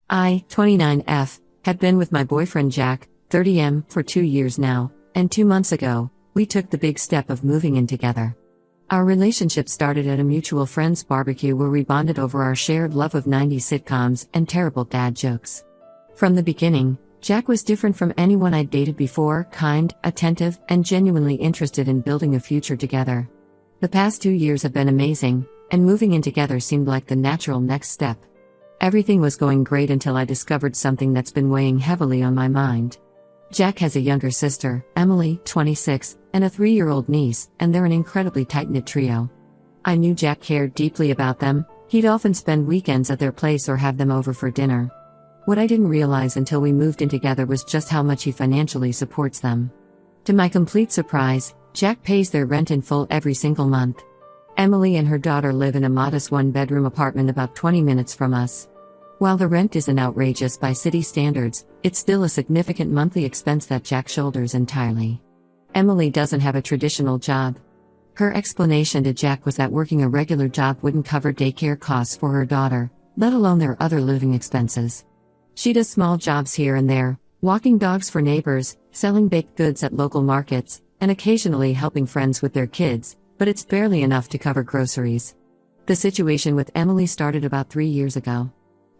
I, 29F, had been with my boyfriend Jack, 30M, for 2 years now, and 2 months ago, we took the big step of moving in together. Our relationship started at a mutual friend's barbecue where we bonded over our shared love of 90s sitcoms and terrible dad jokes. From the beginning, Jack was different from anyone I'd dated before, kind, attentive, and genuinely interested in building a future together. The past 2 years have been amazing, and moving in together seemed like the natural next step. Everything was going great until I discovered something that's been weighing heavily on my mind. Jack has a younger sister, Emily, 26, and a 3-year-old niece, and they're an incredibly tight-knit trio. I knew Jack cared deeply about them. He'd often spend weekends at their place or have them over for dinner. What I didn't realize until we moved in together was just how much he financially supports them. To my complete surprise, Jack pays their rent in full every single month. Emily and her daughter live in a modest 1-bedroom apartment about 20 minutes from us. While the rent isn't outrageous by city standards, it's still a significant monthly expense that Jack shoulders entirely. Emily doesn't have a traditional job. Her explanation to Jack was that working a regular job wouldn't cover daycare costs for her daughter, let alone their other living expenses. She does small jobs here and there, walking dogs for neighbors, selling baked goods at local markets, and occasionally helping friends with their kids, but it's barely enough to cover groceries. The situation with Emily started about 3 years ago.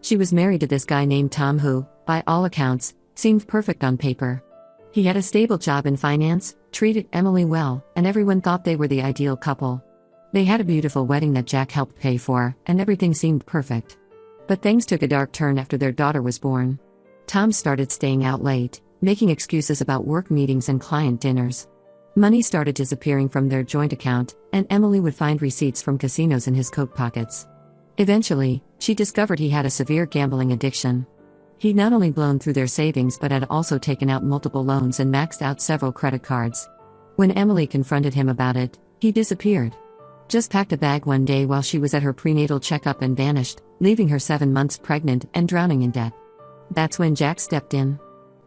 She was married to this guy named Tom who, by all accounts, seemed perfect on paper. He had a stable job in finance, treated Emily well, and everyone thought they were the ideal couple. They had a beautiful wedding that Jack helped pay for, and everything seemed perfect. But things took a dark turn after their daughter was born. Tom started staying out late, making excuses about work meetings and client dinners. Money started disappearing from their joint account, and Emily would find receipts from casinos in his coat pockets. Eventually, she discovered he had a severe gambling addiction. He'd not only blown through their savings but had also taken out multiple loans and maxed out several credit cards. When Emily confronted him about it, he disappeared. Just packed a bag one day while she was at her prenatal checkup and vanished, leaving her 7 months pregnant and drowning in debt. That's when Jack stepped in.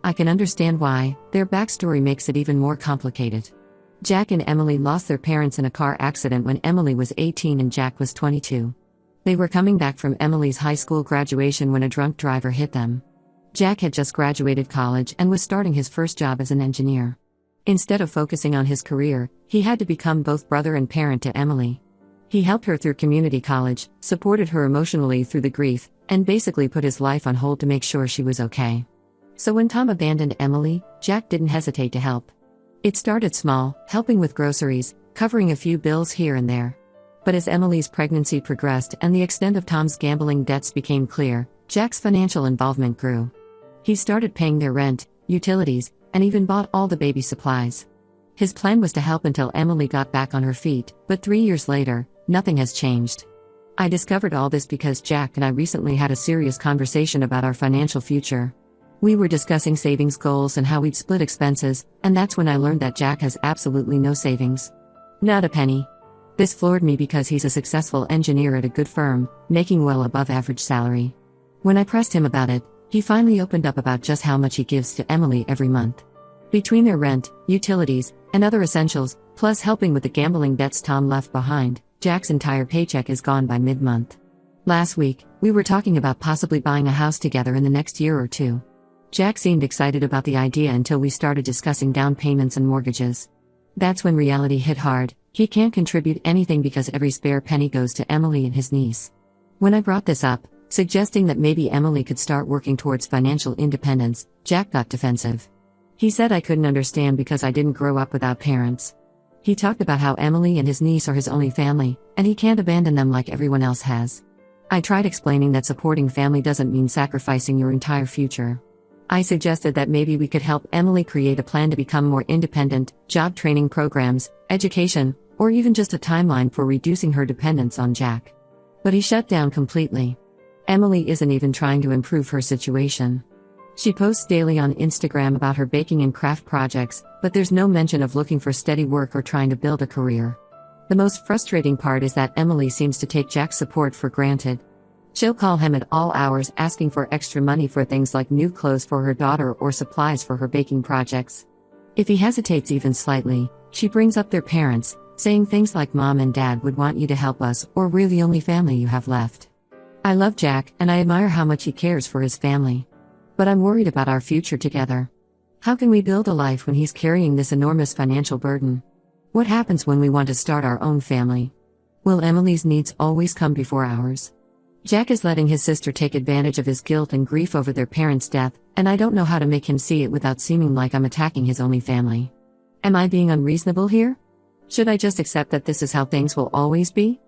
I can understand why. Their backstory makes it even more complicated. Jack and Emily lost their parents in a car accident when Emily was 18 and Jack was 22. They were coming back from Emily's high school graduation when a drunk driver hit them. Jack had just graduated college and was starting his first job as an engineer. Instead of focusing on his career, he had to become both brother and parent to Emily. He helped her through community college, supported her emotionally through the grief, and basically put his life on hold to make sure she was okay. So when Tom abandoned Emily, Jack didn't hesitate to help. It started small, helping with groceries, covering a few bills here and there. But as Emily's pregnancy progressed and the extent of Tom's gambling debts became clear, Jack's financial involvement grew. He started paying their rent, utilities, and even bought all the baby supplies. His plan was to help until Emily got back on her feet, but 3 years later, nothing has changed. I discovered all this because Jack and I recently had a serious conversation about our financial future. We were discussing savings goals and how we'd split expenses, and that's when I learned that Jack has absolutely no savings. Not a penny. This floored me because he's a successful engineer at a good firm, making well above average salary. When I pressed him about it, he finally opened up about just how much he gives to Emily every month. Between their rent, utilities, and other essentials, plus helping with the gambling debts Tom left behind, Jack's entire paycheck is gone by mid-month. Last week, we were talking about possibly buying a house together in the next year or two. Jack seemed excited about the idea until we started discussing down payments and mortgages. That's when reality hit hard. He can't contribute anything because every spare penny goes to Emily and his niece. When I brought this up, suggesting that maybe Emily could start working towards financial independence, Jack got defensive. He said I couldn't understand because I didn't grow up without parents. He talked about how Emily and his niece are his only family, and he can't abandon them like everyone else has. I tried explaining that supporting family doesn't mean sacrificing your entire future. I suggested that maybe we could help Emily create a plan to become more independent, job training programs, education, or even just a timeline for reducing her dependence on Jack. But he shut down completely. Emily isn't even trying to improve her situation. She posts daily on Instagram about her baking and craft projects, but there's no mention of looking for steady work or trying to build a career. The most frustrating part is that Emily seems to take Jack's support for granted. She'll call him at all hours asking for extra money for things like new clothes for her daughter or supplies for her baking projects. If he hesitates even slightly, she brings up their parents, saying things like Mom and Dad would want you to help us or we're the only family you have left. I love Jack and I admire how much he cares for his family. But I'm worried about our future together. How can we build a life when he's carrying this enormous financial burden? What happens when we want to start our own family? Will Emily's needs always come before ours? Jack is letting his sister take advantage of his guilt and grief over their parents' death, and I don't know how to make him see it without seeming like I'm attacking his only family. Am I being unreasonable here? Should I just accept that this is how things will always be?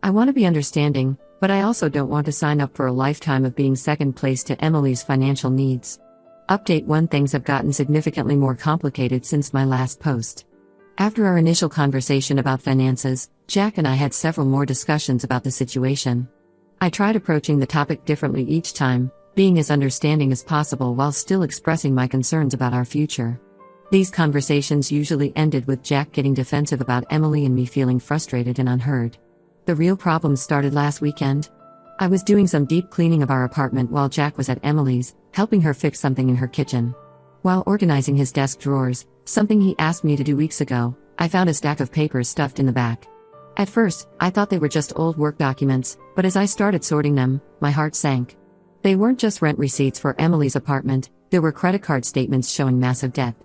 I want to be understanding, but I also don't want to sign up for a lifetime of being second place to Emily's financial needs. Update 1: Things have gotten significantly more complicated since my last post. After our initial conversation about finances, Jack and I had several more discussions about the situation. I tried approaching the topic differently each time, being as understanding as possible while still expressing my concerns about our future. These conversations usually ended with Jack getting defensive about Emily and me feeling frustrated and unheard. The real problem started last weekend. I was doing some deep cleaning of our apartment while Jack was at Emily's, helping her fix something in her kitchen. While organizing his desk drawers, something he asked me to do weeks ago, I found a stack of papers stuffed in the back. At first, I thought they were just old work documents, but as I started sorting them, my heart sank. They weren't just rent receipts for Emily's apartment, there were credit card statements showing massive debt.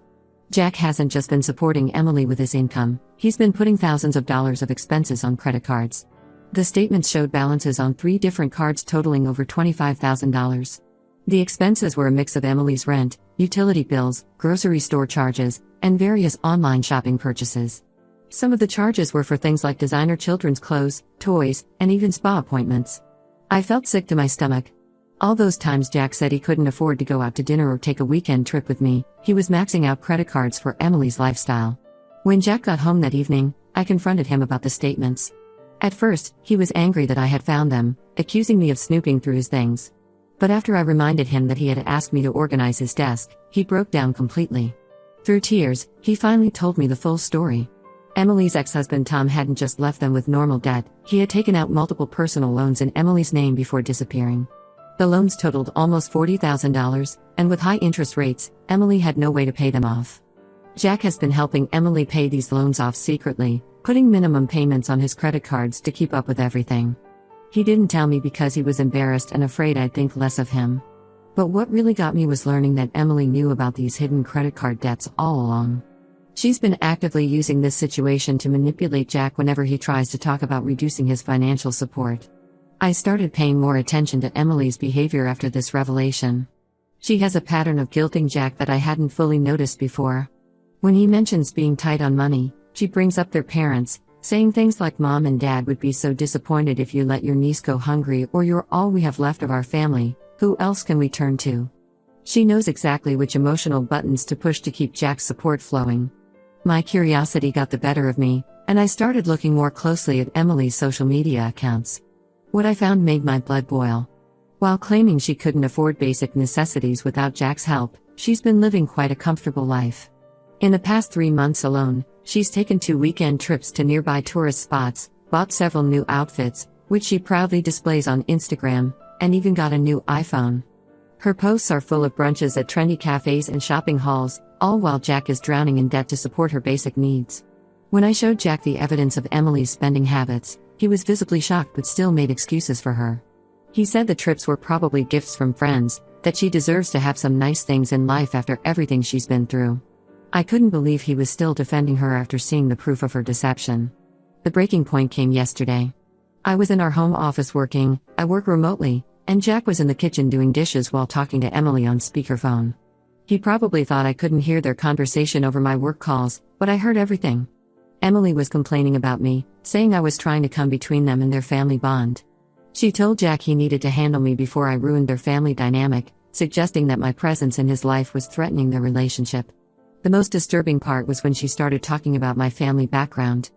Jack hasn't just been supporting Emily with his income, he's been putting thousands of dollars of expenses on credit cards. The statements showed balances on 3 different cards totaling over $25,000. The expenses were a mix of Emily's rent, utility bills, grocery store charges, and various online shopping purchases. Some of the charges were for things like designer children's clothes, toys, and even spa appointments. I felt sick to my stomach. All those times Jack said he couldn't afford to go out to dinner or take a weekend trip with me, he was maxing out credit cards for Emily's lifestyle. When Jack got home that evening, I confronted him about the statements. At first, he was angry that I had found them, accusing me of snooping through his things. But after I reminded him that he had asked me to organize his desk, he broke down completely. Through tears, he finally told me the full story. Emily's ex-husband Tom hadn't just left them with normal debt, he had taken out multiple personal loans in Emily's name before disappearing. The loans totaled almost $40,000, and with high interest rates, Emily had no way to pay them off. Jack has been helping Emily pay these loans off secretly, putting minimum payments on his credit cards to keep up with everything. He didn't tell me because he was embarrassed and afraid I'd think less of him. But what really got me was learning that Emily knew about these hidden credit card debts all along. She's been actively using this situation to manipulate Jack whenever he tries to talk about reducing his financial support. I started paying more attention to Emily's behavior after this revelation. She has a pattern of guilting Jack that I hadn't fully noticed before. When he mentions being tight on money, she brings up their parents, saying things like Mom and Dad would be so disappointed if you let your niece go hungry, or you're all we have left of our family, who else can we turn to? She knows exactly which emotional buttons to push to keep Jack's support flowing. My curiosity got the better of me, and I started looking more closely at Emily's social media accounts. What I found made my blood boil. While claiming she couldn't afford basic necessities without Jack's help, she's been living quite a comfortable life. In the past 3 months alone, she's taken 2 weekend trips to nearby tourist spots, bought several new outfits, which she proudly displays on Instagram, and even got a new iPhone. Her posts are full of brunches at trendy cafes and shopping halls, all while Jack is drowning in debt to support her basic needs. When I showed Jack the evidence of Emily's spending habits, he was visibly shocked but still made excuses for her. He said the trips were probably gifts from friends, that she deserves to have some nice things in life after everything she's been through. I couldn't believe he was still defending her after seeing the proof of her deception. The breaking point came yesterday. I was in our home office working, I work remotely, and Jack was in the kitchen doing dishes while talking to Emily on speakerphone. He probably thought I couldn't hear their conversation over my work calls, but I heard everything. Emily was complaining about me, saying I was trying to come between them and their family bond. She told Jack he needed to handle me before I ruined their family dynamic, suggesting that my presence in his life was threatening their relationship. The most disturbing part was when she started talking about my family background.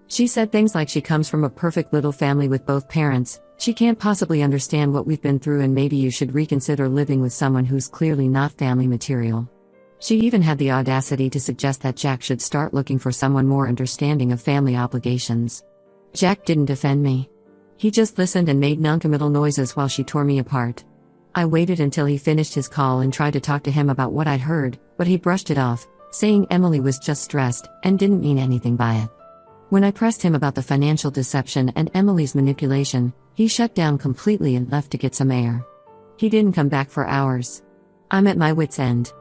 She said things like she comes from a perfect little family with both parents, she can't possibly understand what we've been through, and maybe you should reconsider living with someone who's clearly not family material. She even had the audacity to suggest that Jack should start looking for someone more understanding of family obligations. Jack didn't defend me. He just listened and made noncommittal noises while she tore me apart. I waited until he finished his call and tried to talk to him about what I'd heard, but he brushed it off, saying Emily was just stressed and didn't mean anything by it. When I pressed him about the financial deception and Emily's manipulation, He shut down completely and left to get some air. He didn't come back for hours. I'm at my wit's end.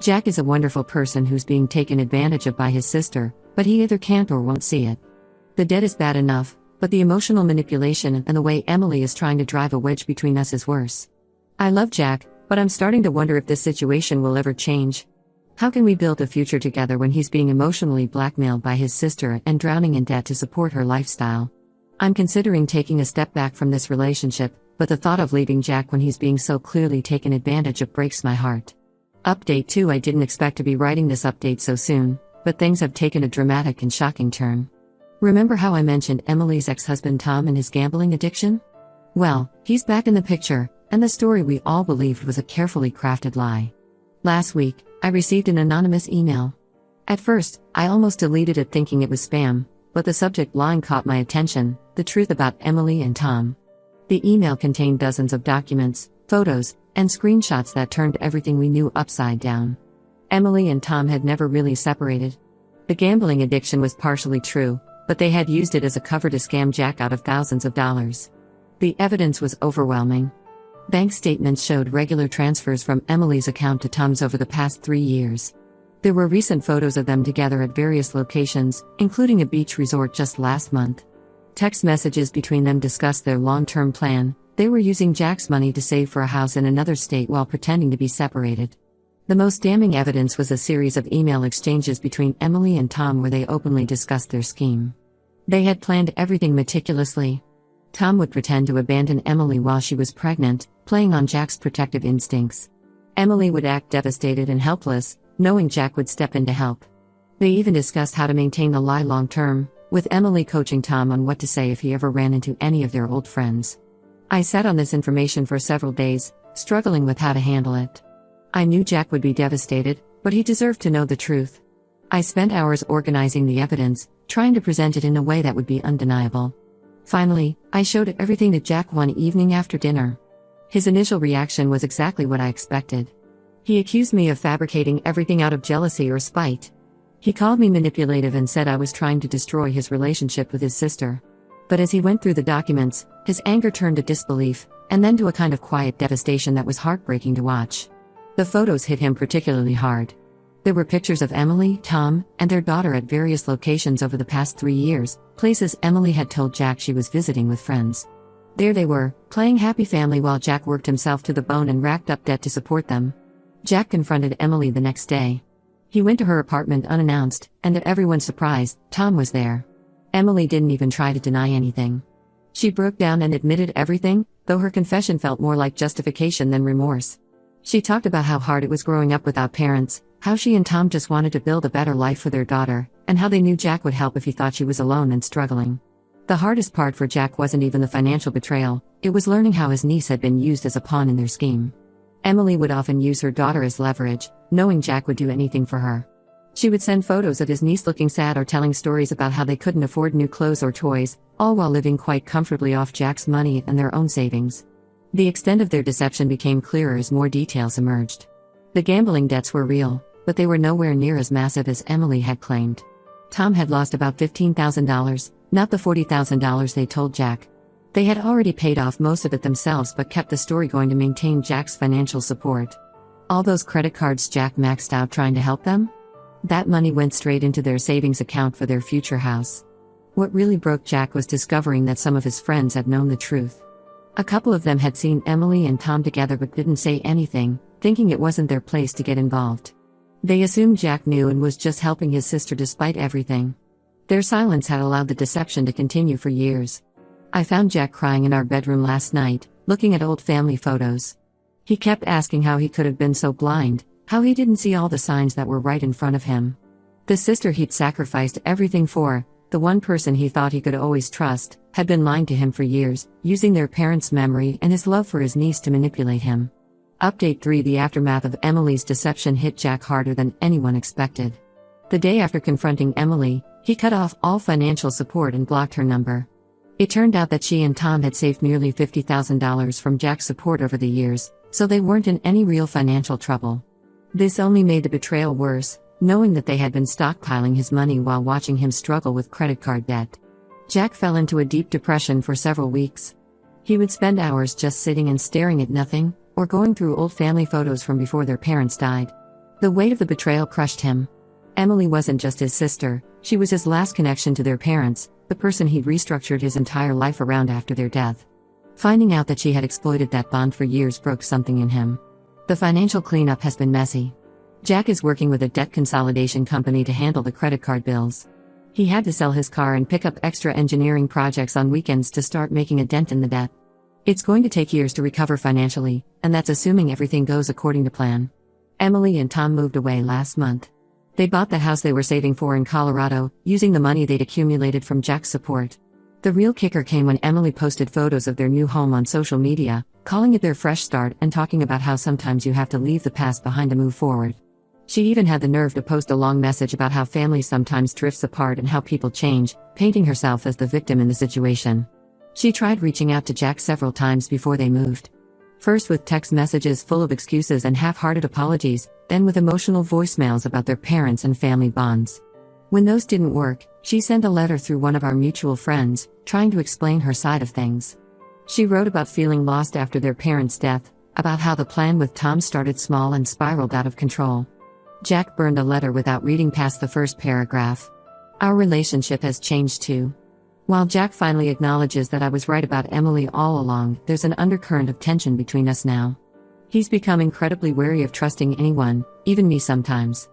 Jack is a wonderful person who's being taken advantage of by his sister, but he either can't or won't see it. The debt is bad enough, but the emotional manipulation and the way Emily is trying to drive a wedge between us is worse. I love Jack, but I'm starting to wonder if this situation will ever change. How can we build a future together when he's being emotionally blackmailed by his sister and drowning in debt to support her lifestyle? I'm considering taking a step back from this relationship, but the thought of leaving Jack when he's being so clearly taken advantage of breaks my heart. Update 2. I didn't expect to be writing this update so soon, but things have taken a dramatic and shocking turn. Remember how I mentioned Emily's ex-husband Tom and his gambling addiction? Well, he's back in the picture, and the story we all believed was a carefully crafted lie. Last week, I received an anonymous email. At first, I almost deleted it thinking it was spam, but the subject line caught my attention: the truth about Emily and Tom. The email contained dozens of documents, photos, and screenshots that turned everything we knew upside down. Emily and Tom had never really separated. The gambling addiction was partially true, but they had used it as a cover to scam Jack out of thousands of dollars. The evidence was overwhelming. Bank statements showed regular transfers from Emily's account to Tom's over the past 3 years. There were recent photos of them together at various locations, including a beach resort just last month. Text messages between them discussed their long-term plan. They were using Jack's money to save for a house in another state while pretending to be separated. The most damning evidence was a series of email exchanges between Emily and Tom where they openly discussed their scheme. They had planned everything meticulously. Tom would pretend to abandon Emily while she was pregnant, playing on Jack's protective instincts. Emily would act devastated and helpless, knowing Jack would step in to help. They even discussed how to maintain the lie long-term, with Emily coaching Tom on what to say if he ever ran into any of their old friends. I sat on this information for several days, struggling with how to handle it. I knew Jack would be devastated, but he deserved to know the truth. I spent hours organizing the evidence, trying to present it in a way that would be undeniable. Finally, I showed everything to Jack one evening after dinner. His initial reaction was exactly what I expected. He accused me of fabricating everything out of jealousy or spite. He called me manipulative and said I was trying to destroy his relationship with his sister. But as he went through the documents, his anger turned to disbelief, and then to a kind of quiet devastation that was heartbreaking to watch. The photos hit him particularly hard. There were pictures of Emily, Tom, and their daughter at various locations over the past 3 years, places Emily had told Jack she was visiting with friends. There they were, playing happy family while Jack worked himself to the bone and racked up debt to support them. Jack confronted Emily the next day. He went to her apartment unannounced, and to everyone's surprise, Tom was there. Emily didn't even try to deny anything. She broke down and admitted everything, though her confession felt more like justification than remorse. She talked about how hard it was growing up without parents, how she and Tom just wanted to build a better life for their daughter, and how they knew Jack would help if he thought she was alone and struggling. The hardest part for Jack wasn't even the financial betrayal, it was learning how his niece had been used as a pawn in their scheme. Emily would often use her daughter as leverage, knowing Jack would do anything for her. She would send photos of his niece looking sad or telling stories about how they couldn't afford new clothes or toys, all while living quite comfortably off Jack's money and their own savings. The extent of their deception became clearer as more details emerged. The gambling debts were real, but they were nowhere near as massive as Emily had claimed. Tom had lost about $15,000, not the $40,000 they told Jack. They had already paid off most of it themselves but kept the story going to maintain Jack's financial support. All those credit cards Jack maxed out trying to help them? That money went straight into their savings account for their future house. What really broke Jack was discovering that some of his friends had known the truth. A couple of them had seen Emily and Tom together but didn't say anything, thinking it wasn't their place to get involved. They assumed Jack knew and was just helping his sister despite everything. Their silence had allowed the deception to continue for years. I found Jack crying in our bedroom last night, looking at old family photos. He kept asking how he could have been so blind, how he didn't see all the signs that were right in front of him. The sister he'd sacrificed everything for, the one person he thought he could always trust, had been lying to him for years, using their parents' memory and his love for his niece to manipulate him. Update 3: The aftermath of Emily's deception hit Jack harder than anyone expected. The day after confronting Emily, he cut off all financial support and blocked her number. It turned out that she and Tom had saved nearly $50,000 from Jack's support over the years, so they weren't in any real financial trouble. This only made the betrayal worse, knowing that they had been stockpiling his money while watching him struggle with credit card debt. Jack fell into a deep depression for several weeks. He would spend hours just sitting and staring at nothing, or going through old family photos from before their parents died. The weight of the betrayal crushed him. Emily wasn't just his sister, she was his last connection to their parents, the person he'd restructured his entire life around after their death. Finding out that she had exploited that bond for years broke something in him. The financial cleanup has been messy. Jack is working with a debt consolidation company to handle the credit card bills. He had to sell his car and pick up extra engineering projects on weekends to start making a dent in the debt. It's going to take years to recover financially, and that's assuming everything goes according to plan. Emily and Tom moved away last month. They bought the house they were saving for in Colorado, using the money they'd accumulated from Jack's support. The real kicker came when Emily posted photos of their new home on social media, calling it their fresh start and talking about how sometimes you have to leave the past behind to move forward. She even had the nerve to post a long message about how family sometimes drifts apart and how people change, painting herself as the victim in the situation. She tried reaching out to Jack several times before they moved. First with text messages full of excuses and half-hearted apologies, then with emotional voicemails about their parents and family bonds. When those didn't work, she sent a letter through one of our mutual friends, trying to explain her side of things. She wrote about feeling lost after their parents' death, about how the plan with Tom started small and spiraled out of control. Jack burned the letter without reading past the first paragraph. Our relationship has changed too. While Jack finally acknowledges that I was right about Emily all along, there's an undercurrent of tension between us now. He's become incredibly wary of trusting anyone, even me sometimes.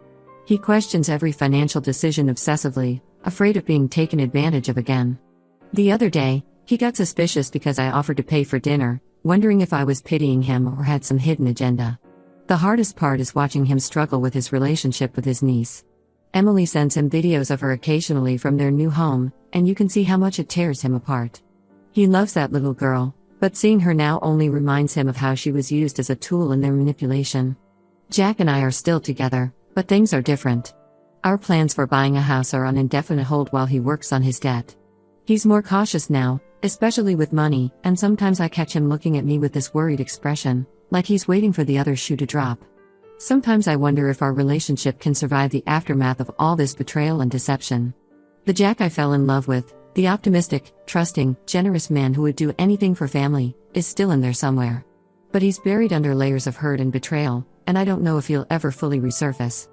He questions every financial decision obsessively, afraid of being taken advantage of again. The other day, he got suspicious because I offered to pay for dinner, wondering if I was pitying him or had some hidden agenda. The hardest part is watching him struggle with his relationship with his niece. Emily sends him videos of her occasionally from their new home, and you can see how much it tears him apart. He loves that little girl, but seeing her now only reminds him of how she was used as a tool in their manipulation. Jack and I are still together, but things are different. Our plans for buying a house are on indefinite hold while he works on his debt. He's more cautious now, especially with money, and sometimes I catch him looking at me with this worried expression, like he's waiting for the other shoe to drop. Sometimes I wonder if our relationship can survive the aftermath of all this betrayal and deception. The Jack I fell in love with, the optimistic, trusting, generous man who would do anything for family, is still in there somewhere. But he's buried under layers of hurt and betrayal, and I don't know if he'll ever fully resurface.